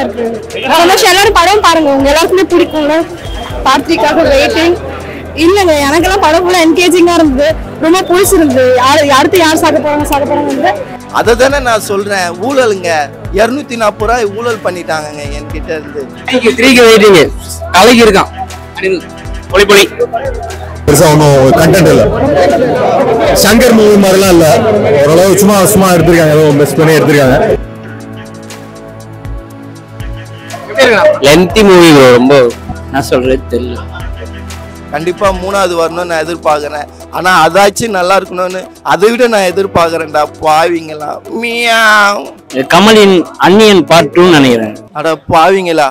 எல்லாரும் படம் பாருங்க, உங்க எல்லாருக்குமே பிடிக்கும்ல. பார்த்திக்காக வெயிட்டிங். இல்லங்க, எனக்கெல்லாம் படம் ஃபுல்லா என்கேஜிங்கா இருந்தது, ரொம்ப பிடிச்சிருந்தது. அடுத்து யார் சாக போறாங்க அதை தானே நான் சொல்றேன். ஊழலுங்க 240 ரூபாய் ஊழல் பண்ணிட்டாங்க என்கிட்ட இருந்து. 3க்கு வெயிட்டிங். கலைக்கு இருக்கான் பொலி பொலி. பெருசா ஒன்றும் கண்டென்ட் இல்லை. சங்கர் மூவி மாதிரிலாம் இல்லை. ஓரளவு சும்மா எடுத்திருக்காங்க, ஏதோ மிஸ் பண்ணி எடுத்திருக்காங்க. லென்த்தி மூவி ரொம்ப நான் சொல்றது தெரியல. கண்டிப்பா 3வது வரணும்னு நான் எதிர்பார்க்கிறேன். ஆனா அதாச்சும் நல்லா இருக்கணும்னு அதை விட நான் எதிர்பார்க்கிறேன்டா பாவிங்களா. கமலின் அன்னியன் பார்ட் 2 நினைக்கிறேன். அட பாவிங்களா,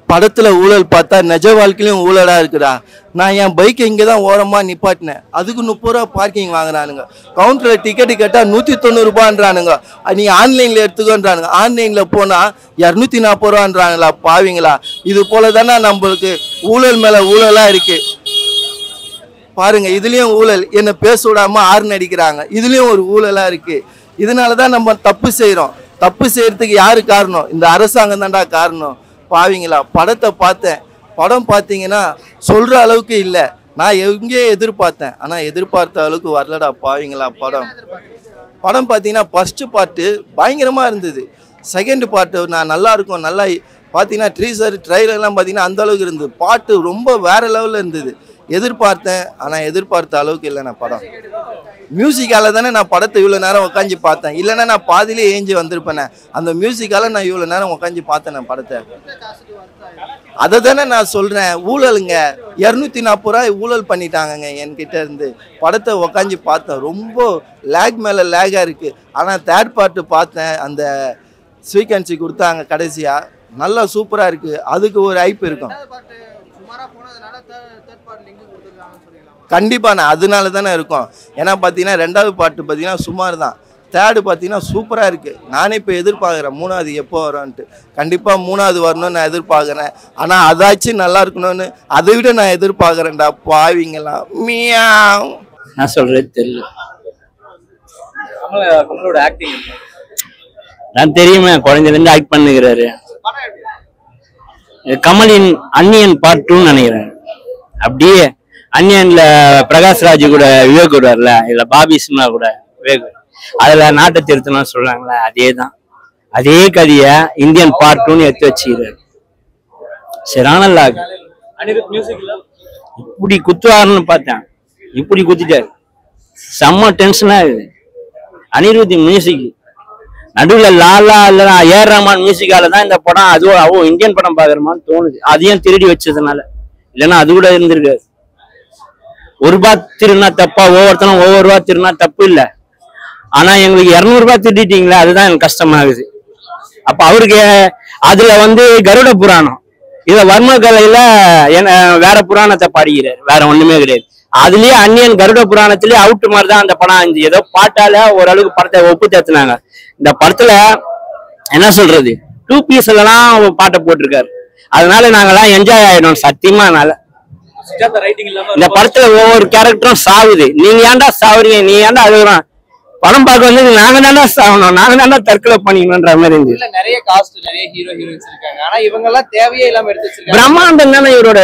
படத்துல ஊழல் பார்த்தா நிஜ வாழ்க்கையிலும் ஊழலா இருக்குடா. நான் என் பைக்கை இங்கதான் ஓரமா நிப்பாட்டினேன், அதுக்கு 30 ரூபா பார்க்கிங் வாங்குறானுங்க. கவுண்டர்ல டிக்கெட்டு கேட்டா 190 ரூபான்றானுங்க. நீங்க ஆன்லைன்ல எடுத்துக்கோன்றானுங்க. ஆன்லைன்ல போனா 240 ரூபான்றாங்களா பாவிங்களா. இது போல தானே நம்மளுக்கு ஊழல் மேல ஊழலா இருக்கு பாருங்க. இதுலயும் ஊழல், என்ன பேச விடாம ஆர்ன் அடிக்கிறாங்க, இதுலயும் ஒரு ஊழலா இருக்கு. இதனாலதான் நம்ம தப்பு செய்யறோம். தப்பு செய்யறதுக்கு யாரு காரணம்? இந்த அரசாங்கம் தான்டா காரணம் பாவிங்களா. படத்தை பார்த்தேன், படம் பார்த்தீங்கன்னா சொல்ற அளவுக்கு இல்லை. நான் எங்கேயே எதிர்பார்த்தேன், ஆனா எதிர்பார்த்த அளவுக்கு வரலடா பாவிங்களா. படம் பார்த்தீங்கன்னா ஃபர்ஸ்ட் பார்ட்டு பயங்கரமா இருந்தது. செகண்ட் பார்ட்டு நான் நல்லா இருக்கும், நல்லா பார்த்தீங்கன்னா ட்ரைலர்லாம் பார்த்தீங்கன்னா அந்த அளவுக்கு இருந்தது. பாட்டு ரொம்ப வேற லெவலில் இருந்தது. எதிர்பார்த்தேன், ஆனால் எதிர்பார்த்த அளவுக்கு இல்லைண்ணா படம். மியூசிக்கால தானே நான் படத்தை இவ்வளோ நேரம் உட்காந்து பார்த்தேன், இல்லைன்னா நான் பாதியிலே ஏஞ்சி வந்திருப்பேனே. அந்த மியூசிக்கால நான் இவ்வளோ நேரம் உட்காந்து பார்த்தேன் படத்தை. அதை தானே நான் சொல்கிறேன். ஊழலுங்க 240 ரூபாய் ஊழல் பண்ணிட்டாங்கங்க என்கிட்ட இருந்து. படத்தை உட்காந்து பார்த்தேன், ரொம்ப லேக் மேலே லேகாக இருக்குது. ஆனால் தேர்ட் பார்ட்டு பார்த்தேன், அந்த சீக்வன்சி கொடுத்தாங்க கடைசியாக, நல்லா சூப்பராக இருக்குது. அதுக்கு ஒரு ஹைப் இருக்கும் கண்டிப்பா. நான் அதனால தானே இருக்கும். ஏன்னா பார்த்தீங்கன்னா 2வது பார்ட்டு பார்த்தீங்கன்னா சுமார் தான், தேர்டு பார்த்தீங்கன்னா சூப்பராக இருக்குது. நானே இப்போ எதிர்பார்க்குறேன் 3வது எப்போ வரும்ன்ட்டு. கண்டிப்பாக 3வது வரணும்னு நான் எதிர்பார்க்குறேன். ஆனால் அதாச்சும் நல்லா இருக்கணும்னு அதை விட நான் எதிர்பார்க்குறேன்டா பாவிங்களா. நான் சொல்றது தெரியல. நான் தெரியுமே, குழந்தைலேருந்து ஆக்ட் பண்ணுகிறாரு. கமலின் அன்னியன் பார்ட் 2 நினைக்கிறேன். அப்படியே அன்னியன்ல பிரகாஷ்ராஜ் கூட விவேக் வருவார்ல, இல்ல பாபி சிம்லா கூட விவேக், அதுல நாட்டை திருத்தணும்னு சொல்றாங்களே, அதேதான். அதே கதைய இந்தியன் பார்ட் 2 எடுத்து வச்சுக்கிறாரு. சரியான லாக். இப்படி குத்துவாருன்னு பார்த்தேன், இப்படி குத்திட்டாரு. செம்ம டென்ஷனா இருக்குது. அனிருத் மியூசிக் நடுவில் லாலா இல்லைன்னா ஏஆர் ரஹ்மான் மியூசிக்கால தான் இந்த படம் அதுவும் இந்தியன் படம் பாக்குறமான்னு தோணுது. அதையும் திருடி வச்சதுனால, இல்லைன்னா அது கூட இருந்திருக்காது. ஒரு ரூபா திருனா தப்பா, ஒவ்வொருத்தனும் ஒவ்வொரு ரூபா திருனா தப்பு இல்லை. ஆனா எங்களுக்கு 200 ரூபாய் திருடிட்டீங்களா, அதுதான் எனக்கு கஷ்டமாகுது. அப்ப அவருக்கு அதுல கருட புராணம், இத வர்ம கலையில வேற புராணத்தை பாடிக்கிறாரு, வேற ஒண்ணுமே கிடையாது. அதுலயே அன்னியன் கருட புராணத்திலேயே அவுட் மாதிரி தான் அந்த படம் இருந்துச்சு. ஏதோ பாட்டால ஓரளவுக்கு படத்தை ஒப்பு தேத்துனாங்க. இந்த படத்துல என்ன சொல்றது, 2 பீஸ் எல்லாம் பாட்டை போட்டிருக்காரு. அதனால நாங்கெல்லாம் என்ஜாய் ஆயிடும் சத்தியமா. அதனால இந்த படத்துல ஒவ்வொரு கேரக்டரும் சாவுது. நீங்க ஏன்டா சாவுறீங்க, நீ ஏன்டா அழுகுறான். படம் பார்க்க நாங்க தானே சாகணும், நாங்க தானே தற்கொலை பண்ணிக்கணும்ன்ற மாதிரி இருந்துச்சு. நிறைய காஸ்ட், நிறைய ஹீரோ ஹீரோயின்ஸ் இருக்காங்க. ஆனா இவங்க எல்லாம் தேவையே இல்லாம எடுத்து வச்சிருக்காங்க. பிரம்மாண்டம் தானே இவரோட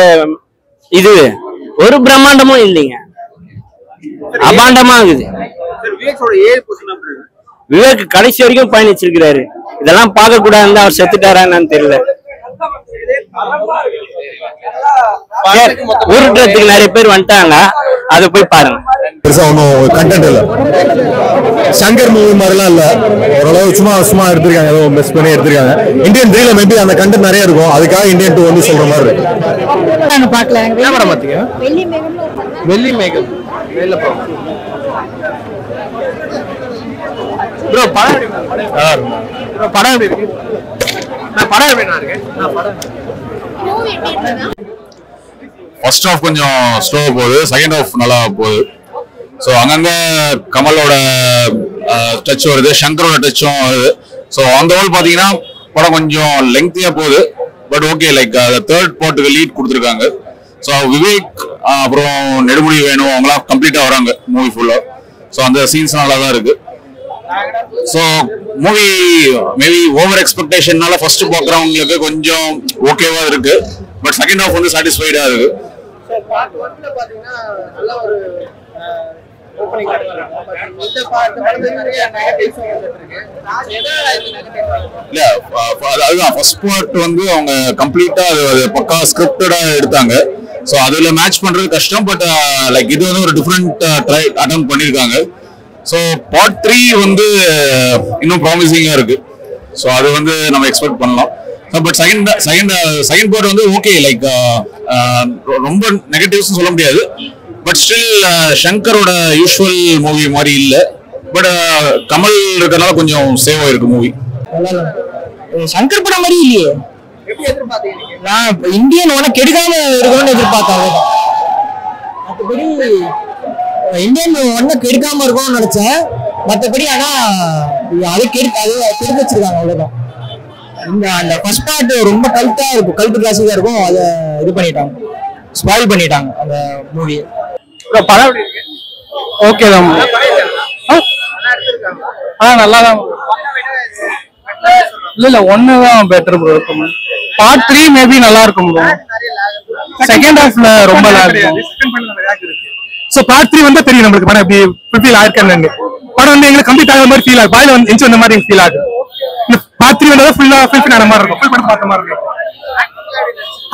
இது. ஒரு பிரம்மாண்டமும் இல்லைங்க, அபாண்டமா இருக்குது. விவேக் கடைசி வரைக்கும் பயணிச்சிருக்கிறாரு. இதெல்லாம் பார்க்க கூடாது, அவர் செத்துட்டாரா என்னன்னு தெரியல. ஊருட்டுறதுக்கு நிறைய பேர் வந்துட்டாங்க, அதை போய் பாருங்க. பெருசா ஒன்றும் கண்டென்ட் இல்லை. சங்கர் மூவி மாதிரிலாம் இல்லை. ஓரளவு சும்மா எடுத்திருக்காங்க, ஏதோ மிஸ் பண்ணி எடுத்திருக்காங்க. இந்தியன் 3ல மேபி அந்த கண்டென்ட் நிறைய இருக்கும், அதுக்காக இந்தியன் 2 சொல்ற மாதிரி இருக்கு. வெள்ளி மேகம் படம் எப்படி இருக்கு? படம் எப்படி ஃபர்ஸ்ட் ஹாஃப் கொஞ்சம் ஸ்லோவா போகுது, செகண்ட் ஹாஃப் நல்லா போகுது. ஸோ அங்கங்க கமலோட டச் வருது, சங்கரோட டச்சும் வருது. ஸோ அந்த ஹோல் பார்த்தீங்கன்னா படம் கொஞ்சம் லெங்க்தியா போகுது. பட் ஓகே, லைக் தேர்ட் பார்ட்டுக்கு லீட் கொடுத்துருக்காங்க. ஸோ விவேக் அப்புறம் நெடுமுடி வேணும் அவங்களாம் கம்ப்ளீட்டா வராங்க மூவி ஃபுல்லா. ஸோ அந்த சீன்ஸ் நல்லா தான் இருக்கு. ஸோ மூவி மேபி ஓவர் எக்ஸ்பெக்டேஷன்னால ஃபர்ஸ்ட் பார்க்குறவங்களுக்கு கொஞ்சம் ஓகேவா இருக்கு. பட் செகண்ட் ஹாஃப் வந்து சாட்டிஸ்ஃபைடா இருக்கு. இல்ல அதுதான் ஃபர்ஸ்ட் பார்ட் வந்து அவங்க கம்ப்ளீட்டா அது பக்கா ஸ்கிரிப்டடா எடுத்தாங்க. ஸோ அதுல மேட்ச் பண்றது கஷ்டம். பட் லைக் இது வந்து ஒரு டிஃப்ரெண்ட் ட்ரை அட்டெம்ப்ட் பண்ணிருக்காங்க. ஸோ பார்ட் 3 வந்து இன்னும் ப்ராமிசிங்கா இருக்கு. ஸோ அது வந்து நம்ம எக்ஸ்பெக்ட் பண்ணலாம். பட் செகண்ட் பார்ட் வந்து ஓகே, லைக் ரொம்ப நெகட்டிவ்ஸ் சொல்ல முடியாது. பட் ஸ்டில் ஷங்கரோட யூஸ்வல் மூவி மாதிரி இல்லை. பட் கமல் இருக்கிறதுனால கொஞ்சம் சேவ் ஆயிருக்கு மூவி. சங்கர் படம் மாதிரி இல்லையே. நான் இந்தியன் ஒன்னும் கெடுக்காம இருக்கணும்னு எதிர்பார்த்தேன். மற்றபடி இந்தியன் ஒன்னும் கெடுக்காம இருக்கணும்னு நினைச்சேன். மற்றபடி ஆனா அது கெடுக்க வச்சிருக்காங்க, அவ்வளவுதான். அந்த ஃபர்ஸ்ட் பார்ட் ரொம்ப கல்ட்டா இருக்கும், கல்ட்டு கிளாஸிக்கா இருக்கும். அதை இது பண்ணிட்டாங்க, ஸ்பாயில் பண்ணிட்டாங்க அந்த மூவி. படம் ஓகே தான், நல்லா தான். இல்ல ஒண்ணுதான் பெட்டர் ப்ரோ. பார்ட் 3 மேபி நல்லா இருக்கும் ப்ரோ. செகண்ட் ஹாஃப்ல ரொம்ப நல்லா இருக்கும். சோ பார்ட் 3 வந்தா தெரியும் நமக்கு படம் எப்படி ஃபுல்ஃபில் ஆயிருக்கான்னு. படம் வந்து எங்களுக்கு கம்ப்ளீட் ஆகிற மாதிரி ஃபீல் ஆகும். பாயில வந்து எஞ்சி வந்த மாதிரி ஃபீல் ஆகும். இந்த பார்ட் 3 வந்தா ஃபுல்லா ஃபுல்ஃபில் ஆன மாதிரி இருக்கும். ஃபுல் படம் பார்த்த மாதிரி இருக்கும்.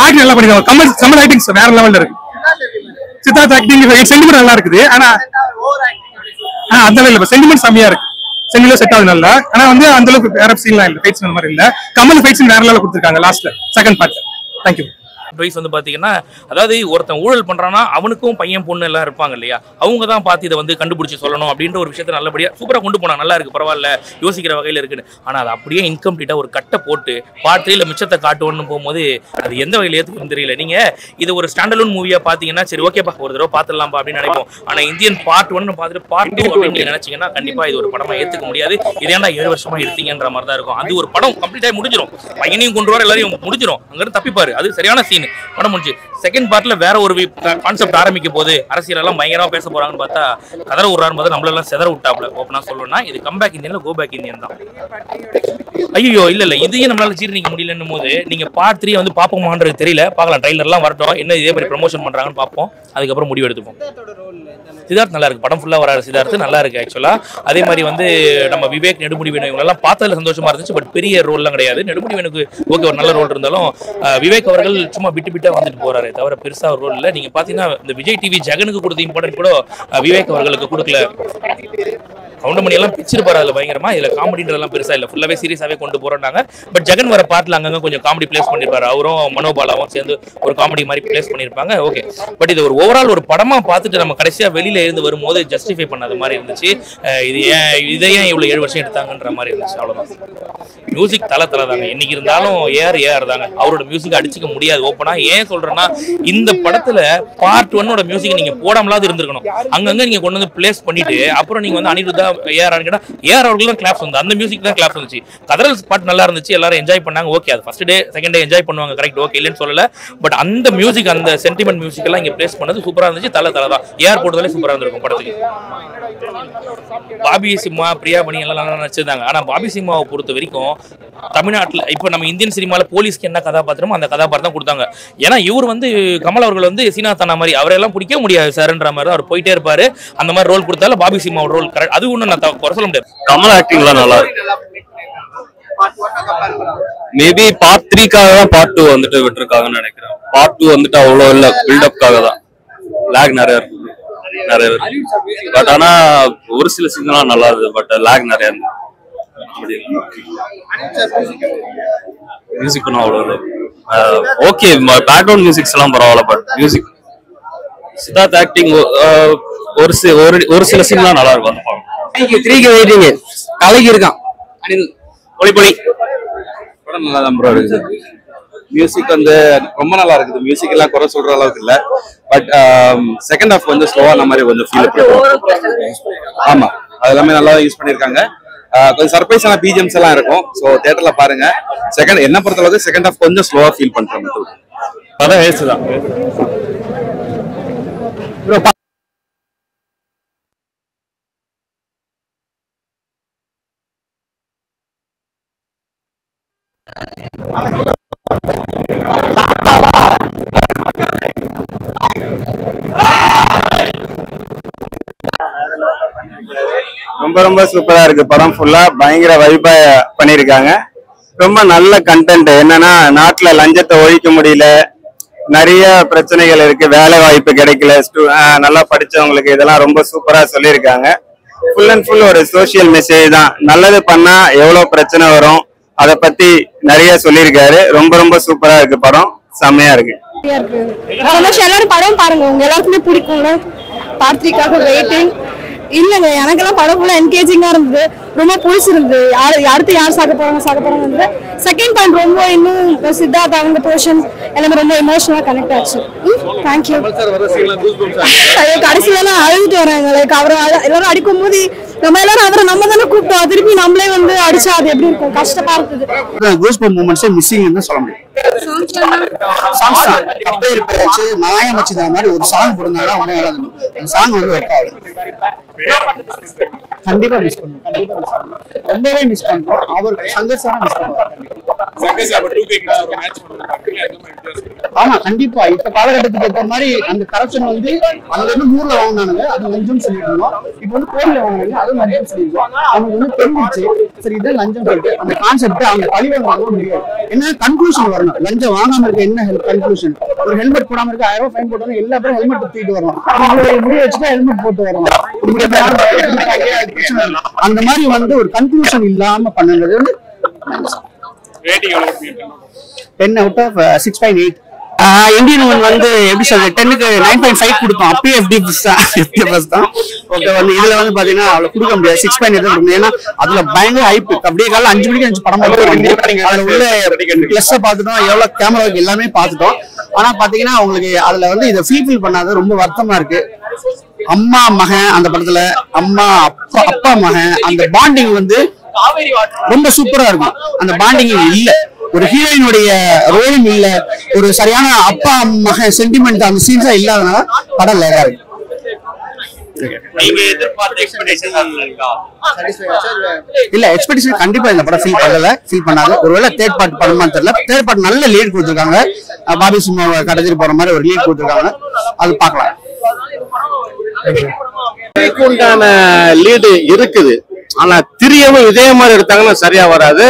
ஆக்டிங் நல்லா பண்ணிருக்காங்க. கமல் ஆக்டிங் வேற லெவல்ல இருக்கு. சித்தார்த் ஆக்டிங் சென்டிமெண்ட் நல்லா இருக்குது. ஆனா அந்த இல்ல சென்டிமெண்ட் செம்மையா இருக்கு. சென்டிமெண்ட் செட் ஆகுது நல்லா. ஆனா வந்து அந்த அளவுக்கு வேற சீன்லாம் இல்ல, ஃபைட்ஸ் அந்த மாதிரி இல்ல. கமல் ஃபைட்ஸ் வேற லெவல்ல கொடுத்திருக்காங்க லாஸ்ட்ல செகண்ட் பார்ட். தேங்க்யூ. அட்வைஸ் வந்து பாத்தீங்கன்னா, அதாவது ஒருத்தன் ஊழல் பண்றான்னா அவனுக்கும் பையன் பொண்ணு எல்லாம் இருப்பாங்க இல்லையா, அவங்க தான் பார்த்து இதை வந்து கண்டுபிடிச்சு சொல்லணும் அப்படின்ற ஒரு விஷயத்தை நல்லபடியா சூப்பரா கொண்டு போனாங்க. நல்லா இருக்கு, பரவாயில்ல, யோசிக்கிற வகையில இருக்குன்னு. ஆனா அது அப்படியே இன்கம்ப்ளீட்டா ஒரு கட்டை போட்டு பார்ட் 3ல மிச்சத்தை காட்டுவோன்னு போகும்போது அது எந்த வகையில ஏத்துக்குன்னு தெரியல. நீங்க இது ஒரு ஸ்டாண்டலோன் மூவியா பாத்தீங்கன்னா சரி ஓகேப்பா ஒரு தடவை பாத்துடலாம்பா அப்படின்னு நினைப்போம். ஆனா இந்தியன் பார்ட் 1 பார்த்துட்டு பார்ட் 2 அப்படின்னு நினைச்சீங்கன்னா கண்டிப்பா இது ஒரு படமா ஏத்துக்க முடியாது. இதேண்டா 7 வருஷமா எடுத்தீங்கன்ற மாதிரி தான் இருக்கும். அது ஒரு படம் கம்ப்ளீட்டா முடிஞ்சிடும், பையனையும் கொண்டு வர எல்லாரையும் முடிஞ்சிடும், அங்கிருந்து தப்பிப்பாரு, அது சரியான சீன், படம் முடிஞ்சு. செகண்ட் பார்ட்ல வேற ஒரு கான்செப்ட் ஆரம்பிக்க போது, அரசியல் எல்லாம் பயங்கரமா பேச போறாங்கன்னு பார்த்தா கதற விடுறாரு போது நம்மள எல்லாம் செதற விட்டாப்ல. ஓப்பனா சொல்லணும்னா இது கம்பேக் இந்தியன்ல கோ பேக் இந்தியன் தான். ஐயோ இல்ல இதையும் நம்மளால ஜீரணிக்க முடியலன்னும் போது நீங்க பார்ட் 3 வந்து பாப்போமான்றது தெரியல. பார்க்கலாம், ட்ரைலர்லாம் வரட்டும், என்ன இதே மாதிரி ப்ரமோஷன் பண்றாங்கன்னு பார்ப்போம், அதுக்கப்புறம் முடிவு எடுத்துப்போம். சித்தார்த் நல்லா இருக்கு, படம் ஃபுல்லா வராரு சித்தார்த், நல்லா இருக்கு ஆக்சுவலா. அதே மாதிரி வந்து நம்ம விவேக், நெடுமுடி வேணு இவங்க எல்லாம் பார்த்ததுல சந்தோஷமா இருந்துச்சு. பட் பெரிய ரோல்லாம் கிடையாது. நெடுமுடி வேணுக்கு ஓகே ஒரு நல்ல ரோல் இருந்தாலும் விவேக் அவர்கள் சும்மா விட்டு வந்துட்டு போறாரு தவிர பெருசா ஒரு ரோல் இல்லை. நீங்க பாத்தீங்கன்னா இந்த விஜய் டிவி ஜெகனுக்கு கொடுத்த இம்பார்ட்டன்ட் கூட விவேக் அவர்களுக்கு கொடுக்கல. கவுண்டமணி எல்லாம் பிச்சிருப்பாரு அதுல பயங்கரமா. இதுல காமெடின்றதெல்லாம் பெருசா இல்ல, ஃபுல்லாவே சீரியஸாவே கொண்டு போறாங்க. பட் ஜெகன் வர பாட்டுல அங்கங்க கொஞ்சம் காமெடி பிளேஸ் பண்ணிருப்பாரு. அவரும் மனோபாலாவும் சேர்ந்து ஒரு காமெடி மாதிரி பிளேஸ் பண்ணிருப்பாங்க. ஓகே, பட் இது ஒரு ஓவரால் ஒரு படமா பார்த்துட்டு நம்ம கடைசியா வெளியில இருந்து வரும்போது ஜஸ்டிஃபை பண்ணாத மாதிரி இருந்துச்சு. இதை ஏன் இவ்வளவு 7 வருஷம் எடுத்தாங்கன்ற மாதிரி இருந்துச்சு, அவ்வளவுதான். மியூசிக் தலை தாங்க, என்னைக்கு இருந்தாலும் ஏஆர் தாங்க. அவரோட மியூசிக் அடிச்சுக்க முடியாது ஓப்பனா. ஏன் சொல்றேன்னா இந்த படத்துல பார்ட் 1 மியூசிக் நீங்க போடாமலாவது இருந்திருக்கணும். அங்கங்க நீங்க கொண்டு வந்து பிளேஸ் பண்ணிட்டு அப்புறம் நீங்க வந்து அனிருத்தா ஏஆர் கேட்டா ஏஆர் அவர்களும் கிளாப்ஸ் வந்து அந்த மியூசிக் தான் கிளாப்ஸ் வந்துச்சு. கதறல் பாட்டு நல்லா இருந்துச்சு, எல்லாரும் என்ஜாய் பண்ணாங்க. ஓகே, அது first day second day enjoy பண்ணுவாங்க, கரெக்ட், ஓகே இல்லைன்னு சொல்லல. பட் அந்த மியூசிக், அந்த சென்டிமெண்ட் மியூசிக் எல்லாம் இங்க பிளேஸ் பண்ணது சூப்பரா இருந்துச்சு. தலை தான் ஏஆர் போட்டதாலே சூப்பரா இருந்திருக்கும் படத்துக்கு. பாபி சிம்மா, பிரியா மணி எல்லாம் நல்லா நடிச்சிருந்தாங்க. ஆனா பாபி சிம்மாவை பொறுத்த வரைக்கும் தமிழ்நாட்டில் இப்போ நம்ம இந்தியன் சினிமாவில் போலீஸ்க்கு என்ன கதாபாத்திரமோ அந்த கதாபாத்திரம் கொடுத்தாங்க. ஏன்னா இவர் வந்து கமல் அவர்கள் வந்து சீனாத்தானா மாதிரி அவரெல்லாம் பிடிக்க முடியாது சார்ன்ற மாதிரி அவர் போயிட்டே இருப்பாரு. அந்த மாதிரி ரோல் கொடுத்தாலும் பாபி சிம்மாவோட ரோல் கரெக்ட், அது ஒன்றும் நான் குறை சொல்ல முடியாது. கமல் ஆக்டிங்லாம் நல்லா இருக்கு. மேபி பார்ட் 3க்காக தான் பார்ட் 2 வந்துட்டு விட்டுருக்காங்கன்னு நினைக்கிறேன். பார்ட் 2 வந்துட்டு அவ்வளோ இல்லை, பில்டப்காக தான். லேக் நிறைய இருக்கு. பட் ஆனா ஒரு சில சீன்லாம் நல்லா இருக்கு, பட் லேக் நிறைய இருக்கு. மியூசிக் அவ்வளோ ஓகே, பேக்ரவுண்ட் மியூசிக்ஸ் எல்லாம் பரவாயில்ல. பட் மியூசிக் சித்தார்த் ஆக்டிங் ஒரு சில சீன்லாம் நல்லா இருக்கும். 3க்கு வெயிட்டிங், கலைக்கு இருக்கான். ஒளிப்பொலி படம் நல்லா தான் ப்ரோ இருக்குது. மியூசிக் வந்து ரொம்ப நல்லா இருக்குது. மியூசிக் எல்லாம் குறை சொல்ற அளவுக்கு இல்ல. பட் செகண்ட் ஹாஃப் வந்து ஸ்லோவான மாதிரி கொஞ்சம் ஃபீல் பண்ணுவோம். ஆமா, அது எல்லாமே நல்லா யூஸ் பண்ணிருக்காங்க. கொஞ்சம் சர்ப்ரைஸான பிஜிஎம்ஸ் எல்லாம் இருக்கும். ஸோ தியேட்டர்ல பாருங்க. என்ன பொறுத்தளவுக்கு செகண்ட் ஹாஃப் கொஞ்சம் ஸ்லோவா ஃபீல் பண்றாங்க. படம் வேஸ்ட் தான். ரொம்ப ரொம்ப சூப்பரா இருக்கு. படம் ஃபுல்லா பயங்கர வைபா பண்ணிருக்காங்க. ரொம்ப நல்ல கண்டென்ட். என்னன்னா நாட்டுல லஞ்சத்தை ஒழிக்க முடியல, நிறைய பிரச்சனைகள் இருக்கு, வேலை வாய்ப்பு கிடைக்கல, நல்லா படிச்சவங்களுக்கு இதெல்லாம் ரொம்ப சூப்பரா சொல்லியிருக்காங்க. ஃபுல் அண்ட் ஃபுல் ஒரு சோசியல் மெசேஜ் தான். நல்லது பண்ணா எவ்வளவு பிரச்சனை வரும் அதை பத்தி நிறைய சொல்லியிருக்காரு. ரொம்ப ரொம்ப சூப்பரா இருக்கு. படம் செம்மையா இருக்கு. எல்லாரும் படம் பாருங்க, உங்க எல்லாருக்குமே பிடிக்கும்ல. பார்த்திக்காக வெயிட்டிங். இல்லங்க, எனக்கெல்லாம் படம் ஃபுல்லா என்கேஜிங்கா இருந்தது, ரொம்ப பிடிச்சிருந்தது. அடுத்து யார் சாக போறாங்க. செகண்ட் பாயிண்ட் ரொம்ப இன்னும் சித்தார்த் அவங்க போர்ஷன் எல்லாமே ரொம்ப எமோஷனலா கனெக்ட் ஆச்சு. தேங்க்யூ. கடைசியில அழுதுட்டு வராங்க. லைக் அவர் எல்லாரும் அடிக்கும் போது நம்ம எல்லாரும் அவரை நம்ம தானே கூப்பிட்டோம், திருப்பி நம்மளே வந்து அடிச்சா அது எப்படி இருக்கும், கஷ்டமா இருக்குது. கூஸ்பம்ப் மூமெண்ட்ஸே மிஸ்ஸிங்னு சொல்ல முடியும். நாயம் வச்சுக்கிற மாதிரி ஒரு சாங் போடுறதுனால அவங்க சாங் வந்து ஒர்க் ஆகுது. கண்டிப்பா மிஸ் பண்ணுவோம், ரொம்பவே மிஸ் பண்ணுவோம். அவர் சங்கர்ஸான மிஸ் பண்ணுவோம். ஆமா கண்டிப்பா. இப்ப காலகட்டத்துக்கு ஏற்ற மாதிரி அந்த கரப்ஷன் வந்து அங்க வந்து 100ல வாங்கினாங்க, அது லஞ்சம் சொல்லிருந்தோம். இப்ப வந்து கோர்ட்ல வாங்கினாங்க, அதுவும் லஞ்சம் சொல்லிருக்கோம். அவங்க வந்து தெரிஞ்சிச்சு சரி இது லஞ்சம் சொல்லிட்டு அந்த கான்செப்ட் அவங்க பழிவாங்க வாங்க முடியாது. என்ன கன்க்ளூஷன் வரணும், லஞ்சம் வாங்காம இருக்க என்ன கன்க்ளூஷன். ஒரு ஹெல்மெட் போடாம இருக்க 1000 ரூபாய் ஃபைன் போட்டாலும் எல்லா பேரும் ஹெல்மெட் தூக்கிட்டு வரணும். முடிய வச்சுட்டா ஹெல்மெட் போட்டு வரணும். அந்த மாதிரி வந்து ஒரு கன்க்ளூஷன் இல்லாம பண்ணுறது வந்து 10 out of 6.8. இந்தியன் ஒன் வந்து எப்படி சொல்றது 10க்கு 9.5 கொடுப்போம். அப்பயே FDFS தான். ஓகே வந்து இதுல வந்து பாத்தீங்கன்னா அவ்வளவு கொடுக்க முடியாது, 6.8 தான் கொடுக்கணும். ஏன்னா அதுல பயங்கர ஹைப். அப்படியே காலைல 5 மணிக்கு 5 படம் பார்த்துருக்கோம். அதுல உள்ள பிளஸ் பார்த்துட்டோம், எவ்வளவு கேமராவுக்கு எல்லாமே பார்த்துட்டோம். ஆனா பாத்தீங்கன்னா அவங்களுக்கு அதுல வந்து இதை ஃபீல் பண்ணாது ரொம்ப வருத்தமா இருக்கு. அம்மா மகன் அந்த படத்துல, அம்மா அப்பா மகன் அந்த பாண்டிங் வந்து ரொம்ப சூப்பரா இருக்கும். அந்த பாண்டிங் இல்ல, ஒரு ஹீரோயினுடைய ரோலும் இல்ல, ஒரு சரியான அப்பா மகன் சென்டிமெண்ட் அந்த சீன்ஸா இல்லாதனால படம் லேகா இருக்கு. இல்ல எக்ஸ்பெக்டேஷன் கண்டிப்பா இந்த படம் ஃபீல் பண்ணாது. ஒருவேளை தேர்ட் பார்ட் படமான்னு தெரியல. தேர்ட் பார்ட் நல்ல லீட் கொடுத்துருக்காங்க. பாபி சும்மா கடத்திட்டு போற மாதிரி ஒரு லீட் கொடுத்துருக்காங்க, அது பார்க்கலாம். உண்டான லீடு இருக்குது, ஆனா திரியவும் இதே மாதிரி எடுத்தாங்கன்னா சரியா வராது.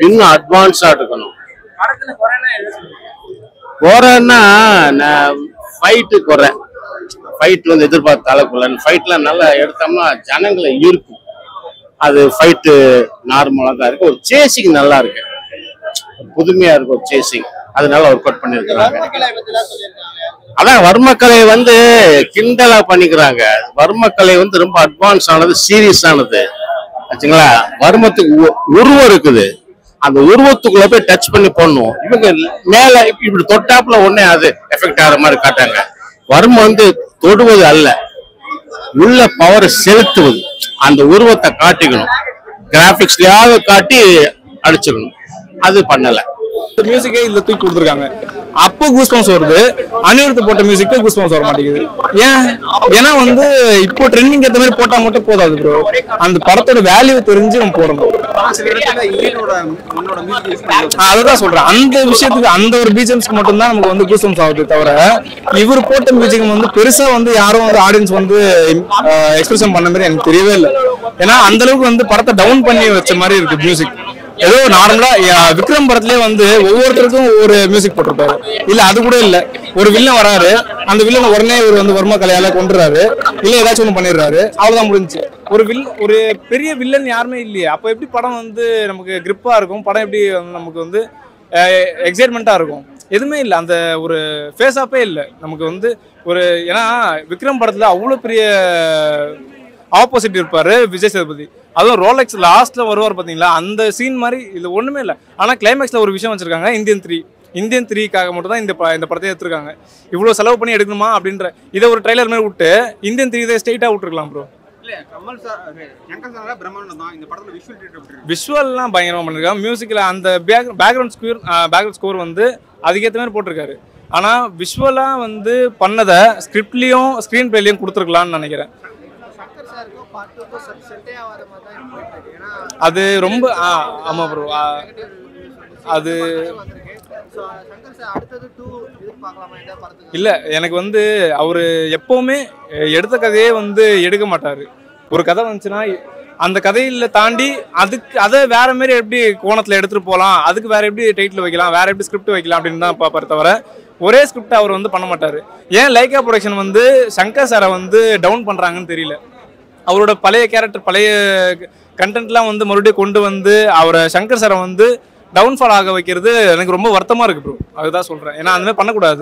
இன்னும் அட்வான்ஸா எடுக்கணும். குறைன்னா ஃபைட்டு குறை. ஃபைட் வந்து எதிர்பார்த்த அளவுக்குள்ள ஃபைட்லாம் நல்லா எடுத்தோம்னா ஜனங்களை ஈர்க்கும். அது ஃபைட்டு நார்மலா தான் இருக்கு. ஒரு சேசிங் நல்லா இருக்கு, புதுமையா இருக்கு ஒரு சேசிங். அதனால ஒர்க் அவுட் பண்ணிருக்காங்க. அதான் வர்மக்கலை வந்து கிண்டலா பண்ணிக்கிறாங்க. வர்மக்கலை வந்து ரொம்ப அட்வான்ஸ் ஆனது, சீரியஸ் ஆனது ஆச்சுங்களா. வர்மத்துக்கு உருவம் இருக்குது, அந்த உருவத்துக்குள்ள போய் டச் பண்ணி போடணும். இவங்க மேல இப்படி தொட்டாப்புல உடனே அது எஃபெக்ட் ஆகிற மாதிரி காட்டாங்க. வர்மம் வந்து தொடுவது அல்ல, உள்ள பவரை செலுத்துவது. அந்த உருவத்தை காட்டிக்கணும், கிராபிக்ஸ்லயாவது காட்டி அடிச்சுக்கணும். அது பண்ணல. மியூசிக்கே இதுல தூக்கி கொடுத்துருக்காங்க. அப்போ கூஸ்பம்ஸ் வருது, அனிருத் போட்ட மியூசிக்கு கூஸ்பம்ஸ் வர மாட்டேங்குது. ஏன்னா வந்து இப்போ ட்ரெண்டிங் ஏற்ற மாதிரி போட்டா மட்டும் போதாது ப்ரோ. அந்த படத்தோட வேல்யூ தெரிஞ்சு நம்ம போடணும். அதுதான் சொல்றேன், அந்த விஷயத்துக்கு அந்த ஒரு பிஜிஎம்ஸ்க்கு மட்டும்தான் நமக்கு வந்து கூஸ்பம்ஸ் ஆகுது. தவிர இவர் போட்ட மியூசிக் வந்து பெருசா வந்து யாரும் வந்து ஆடியன்ஸ் வந்து எக்ஸ்பிரஷன் பண்ண மாதிரி எனக்கு தெரியவே இல்லை. ஏன்னா அந்த அளவுக்கு வந்து படத்தை டவுன் பண்ணி வச்ச மாதிரி இருக்கு மியூசிக். ஏதோ நார்மலா விக்ரம் படத்திலே வந்து ஒவ்வொருத்தருக்கும் ஒவ்வொரு மியூசிக் போட்டிருப்பாரு. இல்ல அது கூட இல்ல, ஒரு வில்லன் வராரு, அந்த வில்லனை உடனே இவர் வந்து வர்ம கலையால கொண்டுறாரு, இல்ல ஏதாச்சும் ஒண்ணு பண்ணிடுறாரு, அவ்வளவுதான் முடிஞ்சு. ஒரு பெரிய வில்லன் யாருமே இல்லையே. அப்ப எப்படி படம் வந்து நமக்கு கிரிப்பா இருக்கும், படம் எப்படி நமக்கு வந்து எக்ஸைட்மெண்டா இருக்கும்? எதுவுமே இல்லை, அந்த ஒரு ஃபேஸ் ஆப்பே இல்லை நமக்கு வந்து. ஒரு ஏன்னா விக்ரம் படத்துல அவ்வளவு பெரிய ஆப்போசிட் இருப்பாரு விஜய் சேதுபதி. அதுவும் ரோலெக்ஸ் லாஸ்ட்ல வருவார் பாத்தீங்களா, அந்த சீன் மாதிரி இது ஒண்ணுமே இல்லை. ஆனா கிளைமேக்ஸ்ல ஒரு விஷயம் வச்சிருக்காங்க, இந்தியன் 3க்காக மட்டும் தான் இந்த படத்தை எடுத்துருக்காங்க. இவ்வளவு செலவு பண்ணி எடுக்கணுமா அப்படின்ற இதை ஒரு ட்ரைலர் மாதிரி விட்டு இந்தியன் 3 இதை ஸ்ட்ரெயிட்டா விட்டுருக்கலாம் ப்ரோ. விஷுவல்லாம் பயங்கரமா பண்ணிருக்காங்க. மியூசிக்ல அந்த பேக்ரவுண்ட் ஸ்கோர் வந்து அதுக்கேற்ற மாதிரி போட்டிருக்காரு. ஆனா விஷுவலா வந்து பண்ணதை ஸ்கிரிப்ட்லயும் ஸ்கிரீன் பிளேலயும் கொடுத்துருக்கலாம்னு நினைக்கிறேன். அது ரொம்ப ஆமா ப்ரோ. அது இல்லை, எனக்கு வந்து அவர் எப்பவுமே எடுத்த கதையே வந்து எடுக்க மாட்டார். ஒரு கதை வந்துச்சுன்னா அந்த கதையில தாண்டி அதை வேற மாதிரி எப்படி கோணத்தில் எடுத்துகிட்டு போகலாம், அதுக்கு வேற எப்படி டைட்டில் வைக்கலாம், வேற எப்படி ஸ்கிரிப்ட் வைக்கலாம் அப்படின்னு தான் பார்ப்பாரு தவிர ஒரே ஸ்கிரிப்ட் அவர் வந்து பண்ண மாட்டார். ஏன் லைக்கா ப்ரொடக்ஷன் வந்து சங்கர் சாரை வந்து டவுன் பண்ணுறாங்கன்னு தெரியல. அவரோட பழைய கேரக்டர், பழைய கண்டென்ட்லாம் வந்து மறுபடியும் கொண்டு வந்து அவரை சங்கர் சாரை வந்து டவுன்ஃபால் ஆக வைக்கிறது எனக்கு ரொம்ப வருத்தமாக இருக்குது ப்ரோ. அதுதான் சொல்கிறேன். ஏன்னா அந்த மாதிரி பண்ணக்கூடாது.